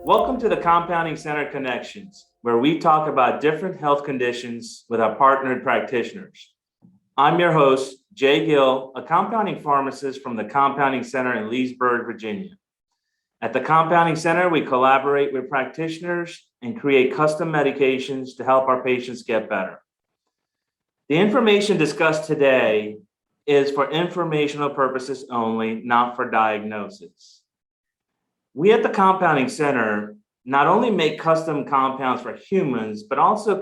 Welcome to the Compounding Center Connections, where we talk about different health conditions with our partnered practitioners. I'm your host, Jay Gill, a compounding pharmacist from the Compounding Center in Leesburg, Virginia. At the Compounding Center, we collaborate with practitioners and create custom medications to help our patients get better. The information discussed today is for informational purposes only, not for diagnosis. We at the Compounding Center not only make custom compounds for humans, but also make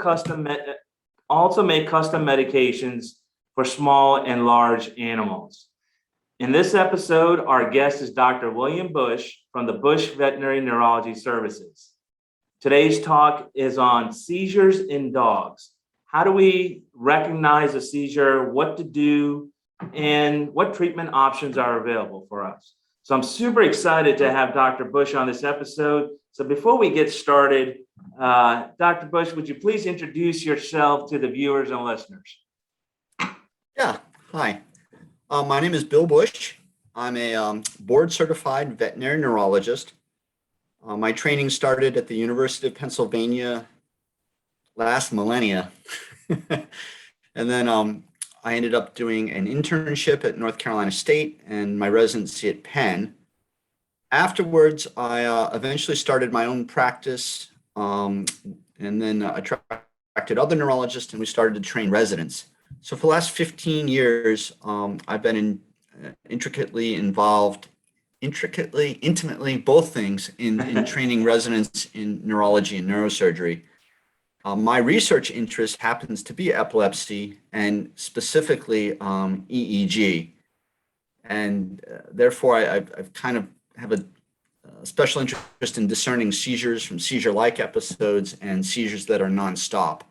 custom medications for small and large animals. In this episode, our guest is Dr. William Bush from the Bush Veterinary Neurology Services. Today's talk is on seizures in dogs. How do we recognize a seizure, what to do, and what treatment options are available for us? So I'm super excited to have Dr. Bush on this episode. So before we get started, Dr. Bush, would you please introduce yourself to the viewers and listeners? Yeah, hi. My name is Bill Bush. I'm a board-certified veterinary neurologist. My training started at the University of Pennsylvania last millennia. And then I ended up doing an internship at North Carolina State and my residency at Penn. Afterwards, I eventually started my own practice and then attracted other neurologists, and we started to train residents. So for the last 15 years, I've been intimately, both things in training residents in neurology and neurosurgery. My research interest happens to be epilepsy and specifically EEG. And therefore, I've kind of have a special interest in discerning seizures from seizure-like episodes and seizures that are nonstop.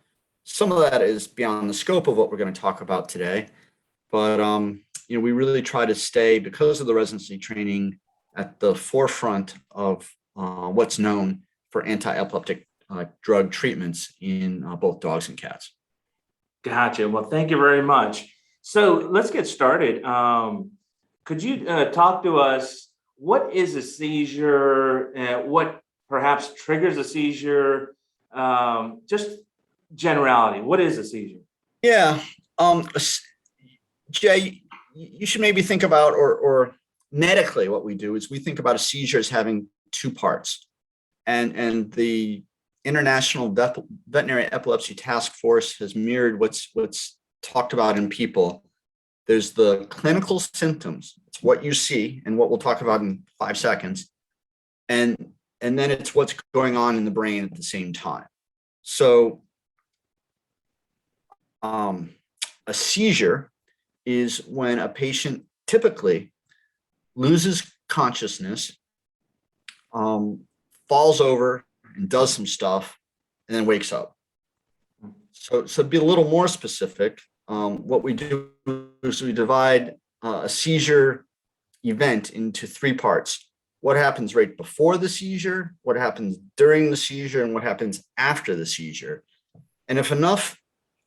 Some of that is beyond the scope of what we're going to talk about today, but we really try to stay, because of the residency training, at the forefront of what's known for anti-epileptic drug treatments in both dogs and cats. Gotcha. Well, thank you very much. So let's get started. Could you talk to us, what is a seizure? What perhaps triggers a seizure? Just generality. What is a seizure? Yeah. Jay, you should maybe think about, or medically what we do is we think about a seizure as having two parts. And the International Veterinary Epilepsy Task Force has mirrored what's talked about in people. There's the clinical symptoms. It's what you see and what we'll talk about in 5 seconds. And then it's what's going on in the brain at the same time. So a seizure is when a patient typically loses consciousness, falls over and does some stuff, and then wakes up. So to be a little more specific, what we do is we divide a seizure event into 3 parts. What happens right before the seizure, what happens during the seizure, and what happens after the seizure. And if enough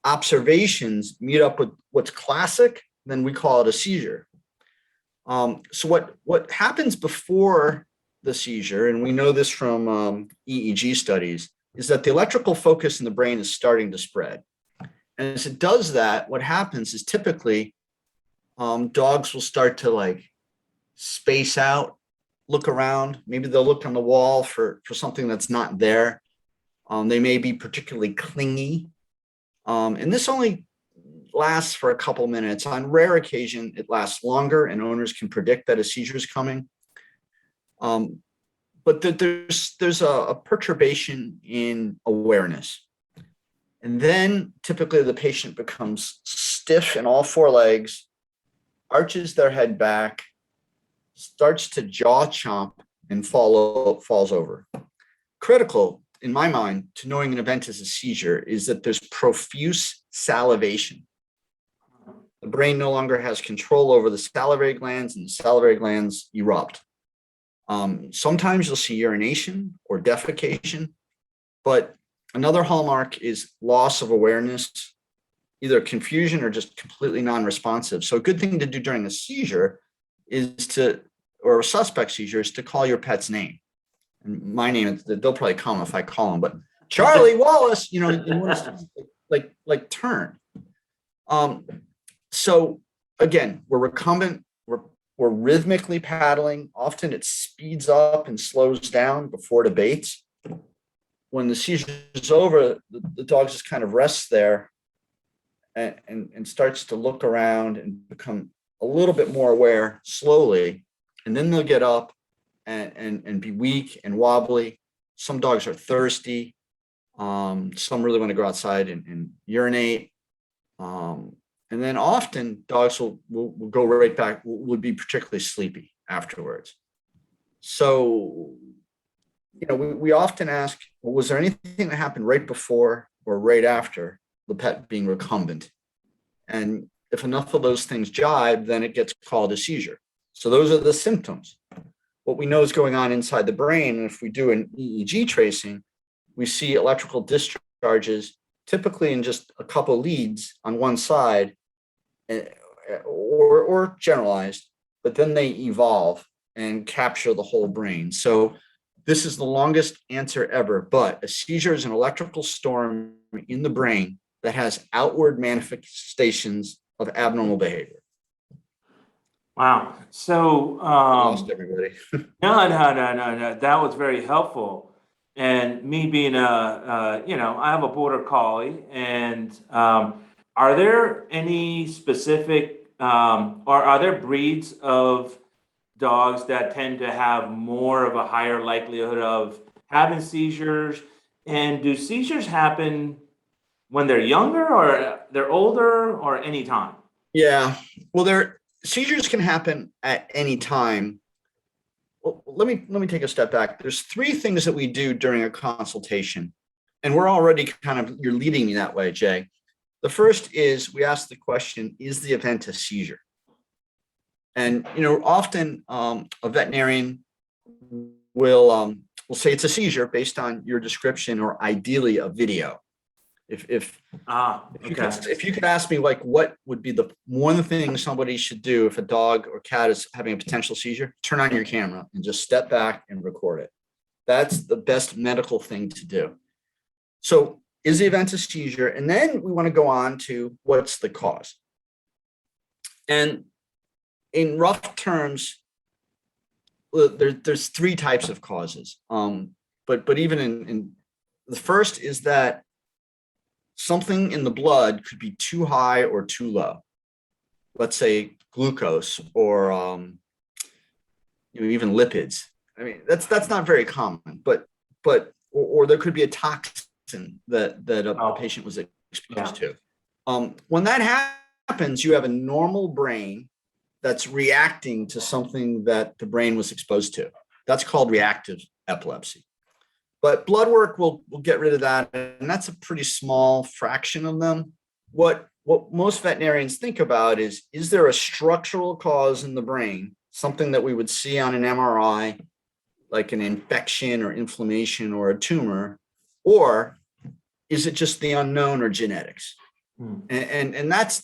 observations meet up with what's classic, then we call it a seizure. So what happens before the seizure, and we know this from EEG studies, is that the electrical focus in the brain is starting to spread. And as it does that, what happens is typically dogs will start to space out, look around. Maybe they'll look on the wall for something that's not there. They may be particularly clingy. And this only lasts for a couple minutes. On rare occasion, it lasts longer, and owners can predict that a seizure is coming. But there's a perturbation in awareness. And then typically the patient becomes stiff in all 4 legs, arches their head back, starts to jaw chomp, and falls over. Critical, in my mind, to knowing an event is a seizure is that there's profuse salivation. The brain no longer has control over the salivary glands, and the salivary glands erupt. Sometimes you'll see urination or defecation, but another hallmark is loss of awareness, either confusion or just completely non-responsive. So a good thing to do during a seizure is or a suspect seizure is to call your pet's name. my name, they'll probably call him if I call him, but Charlie Wallace, you want to like turn. So again, we're recumbent, we're rhythmically paddling. Often it speeds up and slows down before it abates. When the seizure is over, the dog just kind of rests there and starts to look around and become a little bit more aware slowly. And then they'll get up and be weak and wobbly. Some dogs are thirsty. Some really want to go outside and urinate. And then often dogs will go right back, would be particularly sleepy afterwards. So, we often ask, well, was there anything that happened right before or right after the pet being recumbent? And if enough of those things jibe, then it gets called a seizure. So those are the symptoms. What we know is going on inside the brain, and if we do an EEG tracing, we see electrical discharges, typically in just a couple leads on one side, or generalized, but then they evolve and capture the whole brain. So this is the longest answer ever, but a seizure is an electrical storm in the brain that has outward manifestations of abnormal behavior. Wow. So, Lost everybody. no. That was very helpful. And me being I have a border collie, and are there any specific, or are there breeds of dogs that tend to have more of a higher likelihood of having seizures? And do seizures happen when they're younger, or they're older, or any time? Yeah. Well, seizures can happen at any time. Well, let me take a step back. There's three things that we do during a consultation, and we're already you're leading me that way, Jay. The first is we ask the question, is the event a seizure? And often a veterinarian will say it's a seizure based on your description, or ideally a video. If you could ask me, like, what would be the one thing somebody should do if a dog or cat is having a potential seizure? Turn on your camera and just step back and record it. That's the best medical thing to do. So is the event a seizure? And then we want to go on to what's the cause. And in rough terms, there's three types of causes. But even in the first is that something in the blood could be too high or too low. Let's say glucose, or even lipids. I mean, that's not very common, but there could be a toxin that a patient was exposed to. When that happens, you have a normal brain that's reacting to something that the brain was exposed to. That's called reactive epilepsy. But blood work will get rid of that, and that's a pretty small fraction of them. What most veterinarians think about is there a structural cause in the brain, something that we would see on an MRI, like an infection or inflammation or a tumor, or is it just the unknown or genetics? And that's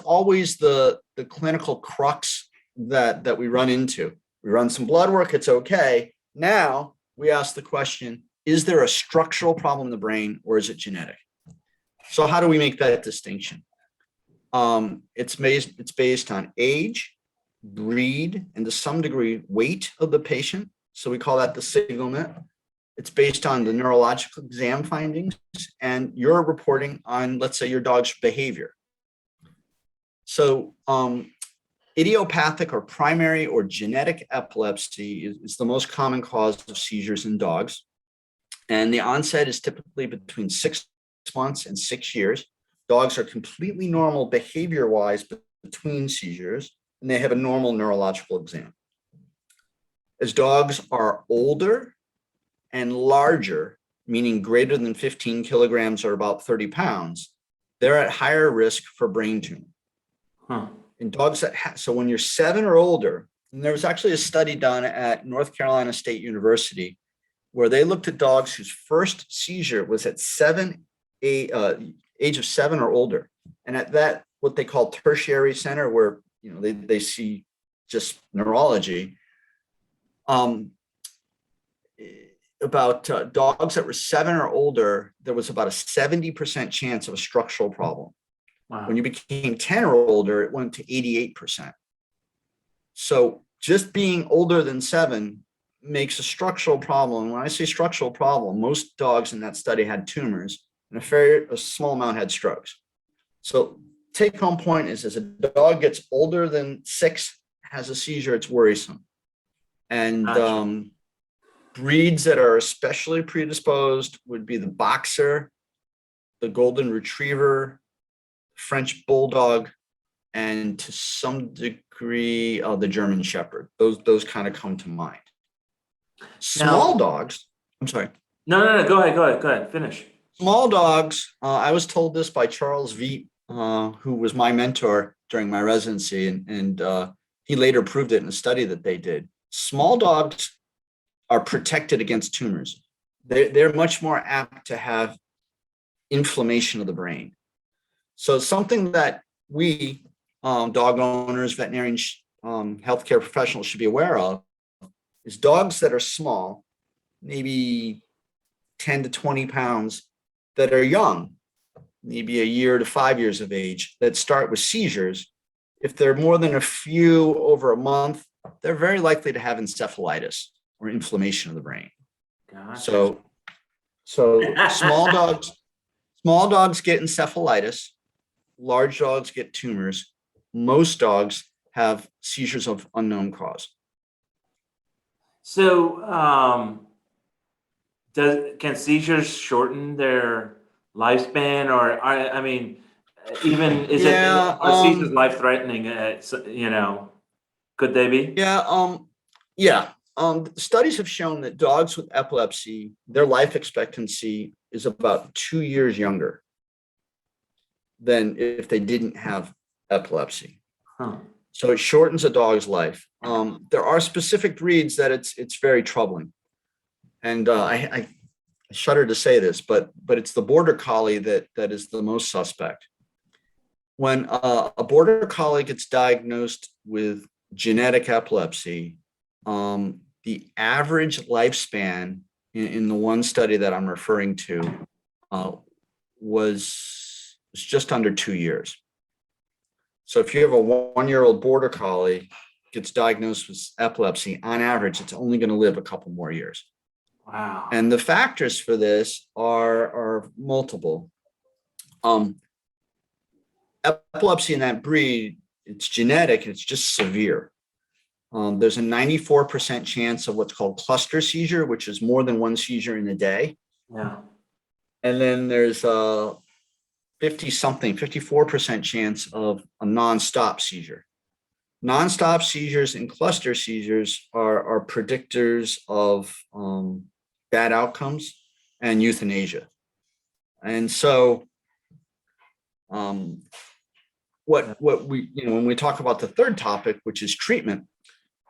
always the clinical crux that we run into. We run some blood work, it's okay. Now we ask the question, is there a structural problem in the brain, or is it genetic? So how do we make that distinction? It's based on age, breed, and to some degree weight of the patient. So we call that the signalment. It's based on the neurological exam findings and your reporting on, let's say, your dog's behavior. So idiopathic or primary or genetic epilepsy is the most common cause of seizures in dogs. And the onset is typically between 6 months and 6 years. Dogs are completely normal behavior-wise between seizures, and they have a normal neurological exam. As dogs are older and larger, meaning greater than 15 kilograms or about 30 pounds, they're at higher risk for brain tumor. In dogs so when you're 7 or older, and there was actually a study done at North Carolina State University where they looked at dogs whose first seizure was at age of 7 or older. And at that, what they call tertiary center, where they see just neurology, dogs that were 7 or older, there was about a 70% chance of a structural problem. Wow. When you became 10 or older, it went to 88%. So just being older than 7 makes a structural problem. When I say structural problem, most dogs in that study had tumors, and a small amount had strokes. So take home point is, as a dog gets older than 6, has a seizure, it's worrisome. And Gotcha. breeds that are especially predisposed would be the boxer, the golden retriever, French bulldog, and to some degree, the German shepherd. Those kind of come to mind. Small Now, dogs, I'm sorry. no. Go ahead. Finish. Small dogs, I was told this by Charles Veet, who was my mentor during my residency, and he later proved it in a study that they did. Small dogs are protected against tumors. They're much more apt to have inflammation of the brain. So something that we, dog owners, veterinarians, healthcare professionals should be aware of is dogs that are small, maybe 10 to 20 pounds, that are young, maybe a year to 5 years of age, that start with seizures. If they're more than a few over a month, they're very likely to have encephalitis or inflammation of the brain. Gotcha. So small dogs get encephalitis, large dogs get tumors. Most dogs have seizures of unknown cause. So, can seizures shorten their lifespan, or I mean, even Yeah, are seizures life threatening? Could they be? yeah, yeah. Studies have shown that dogs with epilepsy, their life expectancy is about 2 years younger than if they didn't have epilepsy. Huh. So it shortens a dog's life. There are specific breeds that it's very troubling, and I shudder to say this, but it's the border collie that is the most suspect. When a border collie gets diagnosed with genetic epilepsy, the average lifespan in the one study that I'm referring to was just under 2 years. So if you have a 1-year-old border collie gets diagnosed with epilepsy, on average, it's only going to live a couple more years. Wow. And the factors for this are multiple. Epilepsy in that breed, it's genetic, it's just severe. There's a 94% chance of what's called cluster seizure, which is more than one seizure in a day. Yeah. And then there's a 54% chance of a nonstop seizure. Nonstop seizures and cluster seizures are predictors of bad outcomes and euthanasia. And so what we, when we talk about the third topic, which is treatment,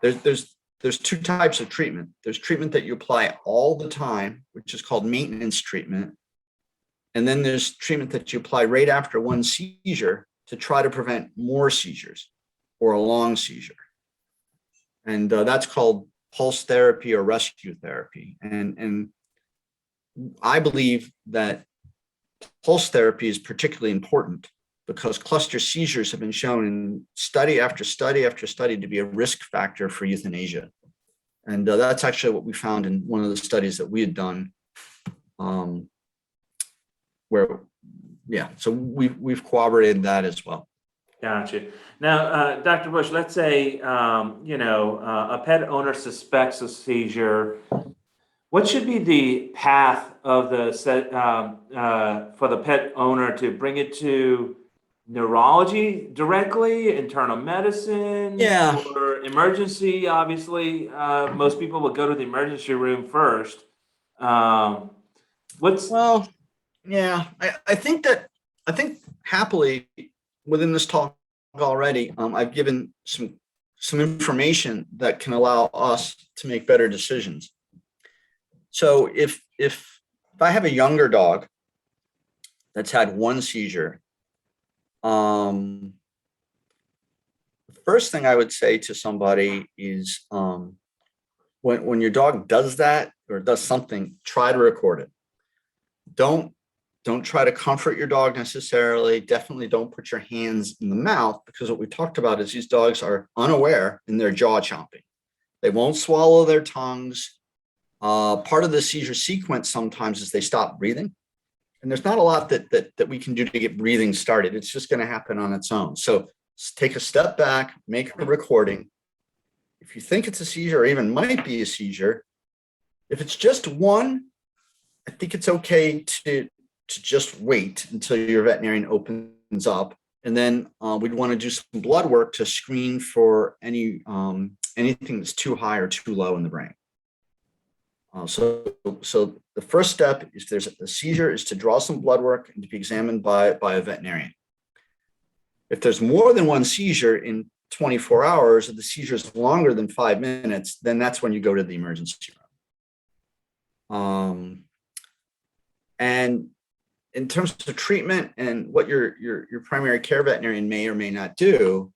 there's 2 types of treatment. There's treatment that you apply all the time, which is called maintenance treatment. And then there's treatment that you apply right after one seizure to try to prevent more seizures or a long seizure. And that's called pulse therapy or rescue therapy. And I believe that pulse therapy is particularly important because cluster seizures have been shown in study after study after study to be a risk factor for euthanasia. And that's actually what we found in one of the studies that we had done, so we've corroborated that as well. Gotcha. Now, Dr. Bush, let's say, a pet owner suspects a seizure. What should be the path of for the pet owner to bring it to neurology directly, internal medicine, Yeah. or emergency? Obviously, most people will go to the emergency room first. Well, yeah, I think happily within this talk already, I've given some information that can allow us to make better decisions. So if I have a younger dog that's had one seizure, the first thing I would say to somebody is when your dog does that or does something, try to record it. Don't try to comfort your dog necessarily. Definitely don't put your hands in the mouth, because what we talked about is these dogs are unaware in their jaw chomping. They won't swallow their tongues. Part of the seizure sequence sometimes is they stop breathing. And there's not a lot that we can do to get breathing started. It's just going to happen on its own. So take a step back, make a recording. If you think it's a seizure or even might be a seizure, if it's just one, I think it's okay to just wait until your veterinarian opens up. And then we'd want to do some blood work to screen for anything that's too high or too low in the brain. So the first step, if there's a seizure, is to draw some blood work and to be examined by a veterinarian. If there's more than one seizure in 24 hours, if the seizure is longer than 5 minutes, then that's when you go to the emergency room. And in terms of treatment and what your primary care veterinarian may or may not do,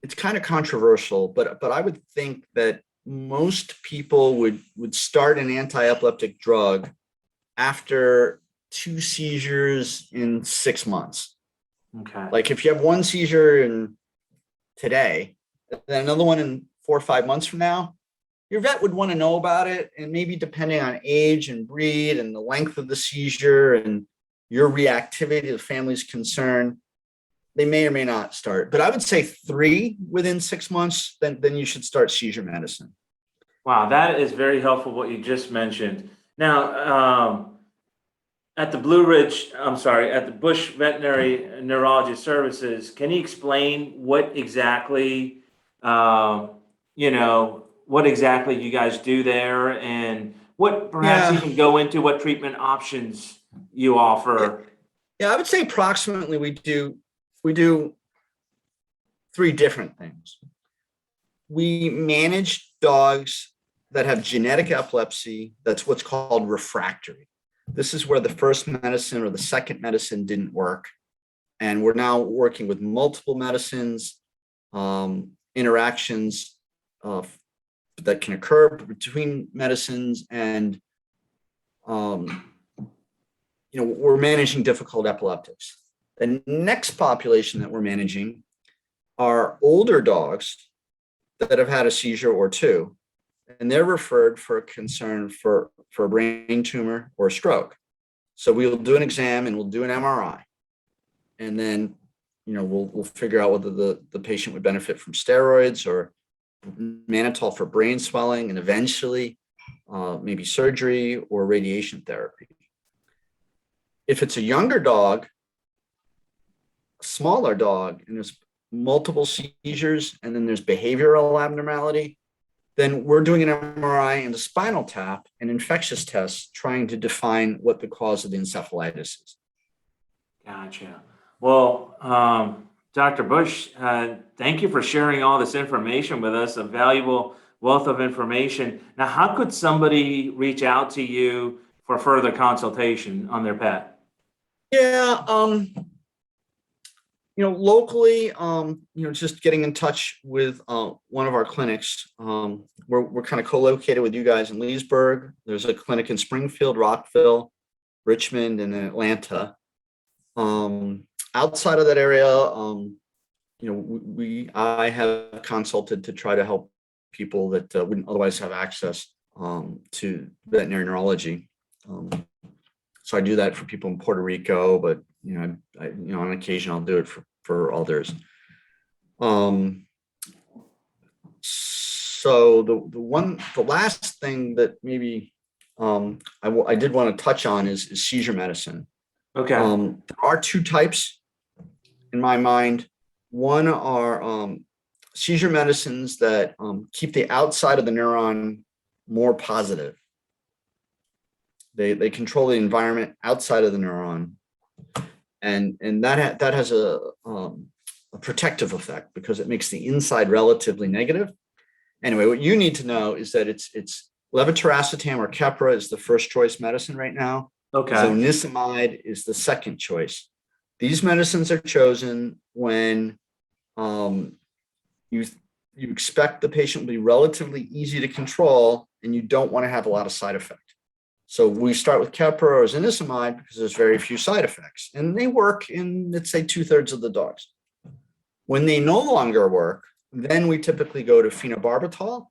it's kind of controversial, but I would think that most people would start an anti-epileptic drug after 2 seizures in 6 months. Okay. Like if you have one seizure in today, then another one in 4 or 5 months from now, your vet would want to know about it. And maybe depending on age and breed and the length of the seizure and your reactivity to the family's concern, they may or may not start. But I would say 3 within 6 months, then you should start seizure medicine. Wow, that is very helpful what you just mentioned. Now, at the at the Bush Veterinary Neurology Services, can you explain what exactly, what exactly you guys do there, and what perhaps even go into what treatment options you offer? Yeah, I would say approximately we do 3 different things. We manage dogs that have genetic epilepsy. That's what's called refractory. This is where the first medicine or the second medicine didn't work. And we're now working with multiple medicines, interactions that can occur between medicines, and we're managing difficult epileptics. The next population that we're managing are older dogs that have had a seizure or 2, and they're referred for a concern for a brain tumor or a stroke. So we'll do an exam and we'll do an MRI, and then we'll figure out whether the patient would benefit from steroids or mannitol for brain swelling, and eventually maybe surgery or radiation therapy. If it's a younger dog, a smaller dog, and there's multiple seizures, and then there's behavioral abnormality, then we're doing an MRI and a spinal tap and infectious tests trying to define what the cause of the encephalitis is. Gotcha. Well, Dr. Bush, thank you for sharing all this information with us, a valuable wealth of information. Now, how could somebody reach out to you for further consultation on their pet? Yeah, locally, just getting in touch with one of our clinics. We're kind of co-located with you guys in Leesburg. There's a clinic in Springfield, Rockville, Richmond, and then Atlanta. Outside of that area, I have consulted to try to help people that wouldn't otherwise have access to veterinary neurology. So I do that for people in Puerto Rico, but on occasion I'll do it for others. So the last thing that maybe I did want to touch on is seizure medicine. Okay. There are 2 types in my mind. One are seizure medicines that keep the outside of the neuron more positive. They control the environment outside of the neuron, and that has a protective effect because it makes the inside relatively negative. Anyway, what you need to know is that it's levetiracetam or Keppra is the first choice medicine right now. Okay. Zonisamide is the second choice. These medicines are chosen when you You expect the patient will be relatively easy to control, and you don't want to have a lot of side effect. So we start with Keppra or zonisamide because there's very few side effects, and they work in, let's say, 2/3 of the dogs. When they no longer work, then we typically go to phenobarbital.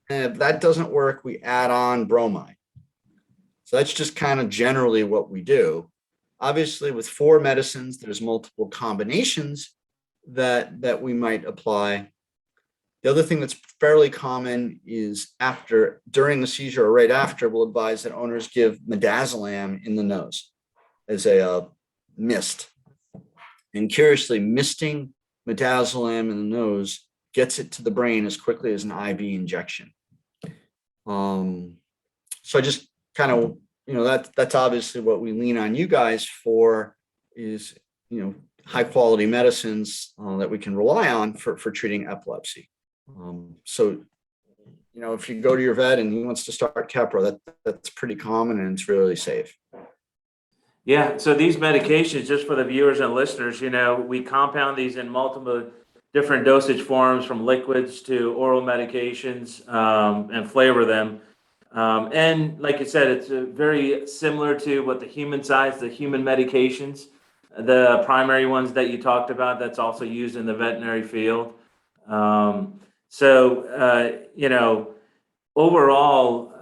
And if that doesn't work, we add on bromide. So that's just kind of generally what we do. Obviously, with 4 medicines, there's multiple combinations that we might apply. The other thing that's fairly common is during the seizure or right after, we'll advise that owners give midazolam in the nose as a mist. And curiously, misting midazolam in the nose gets it to the brain as quickly as an IV injection. So I just kind of, that's obviously what we lean on you guys for is, high quality medicines that we can rely on for treating epilepsy. So, if you go to your vet and he wants to start Keppra, that's pretty common and it's really safe. Yeah. So these medications, just for the viewers and listeners, we compound these in multiple different dosage forms, from liquids to oral medications, and flavor them. And like you said, it's very similar to what the human medications, the primary ones that you talked about, that's also used in the veterinary field. Overall,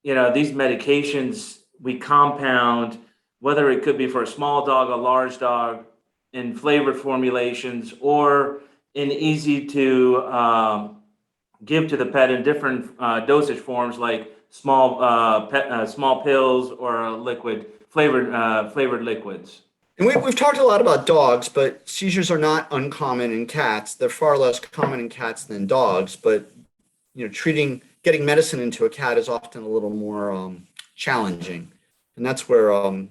these medications we compound, whether it could be for a small dog, a large dog, in flavored formulations, or in easy to give to the pet in different dosage forms, like small pills or liquid flavored liquids. And we've talked a lot about dogs, but seizures are not uncommon in cats. They're far less common in cats than dogs, but getting medicine into a cat is often a little more challenging. And that's where, an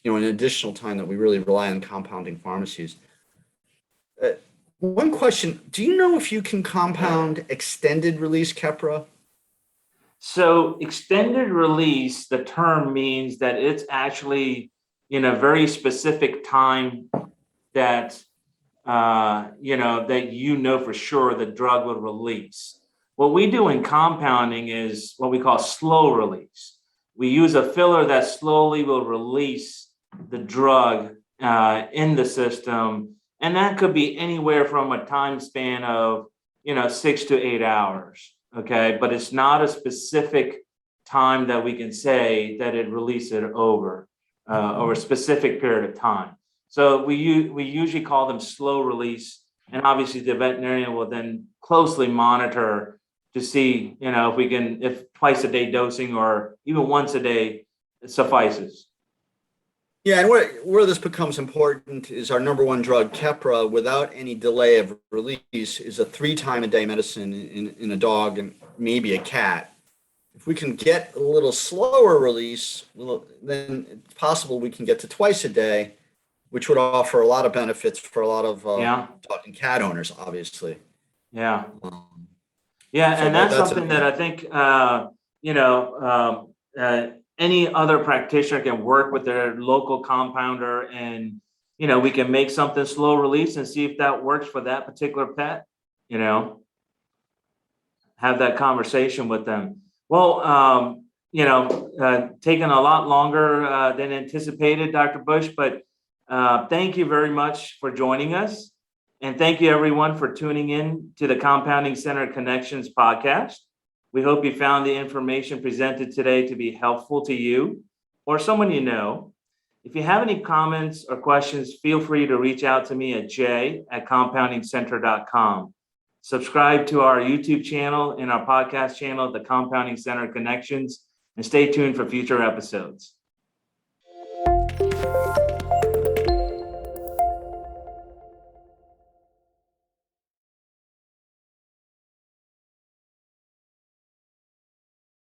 additional time that we really rely on compounding pharmacies. One question, do you know if you can compound extended release Keppra? So extended release, the term means that it's actually in a very specific time that, that for sure the drug will release. What we do in compounding is what we call slow release. We use a filler that slowly will release the drug in the system. And that could be anywhere from a time span of, 6 to 8 hours. Okay. But it's not a specific time that we can say that it released it over a specific period of time. So we usually call them slow release. And obviously the veterinarian will then closely monitor to see, if twice a day dosing or even once a day suffices. Yeah, and where this becomes important is our number one drug, Keppra, without any delay of release, is a 3-time-a-day medicine in a dog and maybe a cat. If we can get a little slower release, then it's possible we can get to twice a day, which would offer a lot of benefits for a lot of dog and cat owners, obviously. Yeah. So And that's something that I think, any other practitioner can work with their local compounder, and, we can make something slow release and see if that works for that particular pet, have that conversation with them. Well, taking a lot longer than anticipated, Dr. Bush, but thank you very much for joining us. And thank you, everyone, for tuning in to the Compounding Center Connections podcast. We hope you found the information presented today to be helpful to you or someone you know. If you have any comments or questions, feel free to reach out to me at j@compoundingcenter.com. Subscribe to our YouTube channel and our podcast channel, The Compounding Center Connections, and stay tuned for future episodes.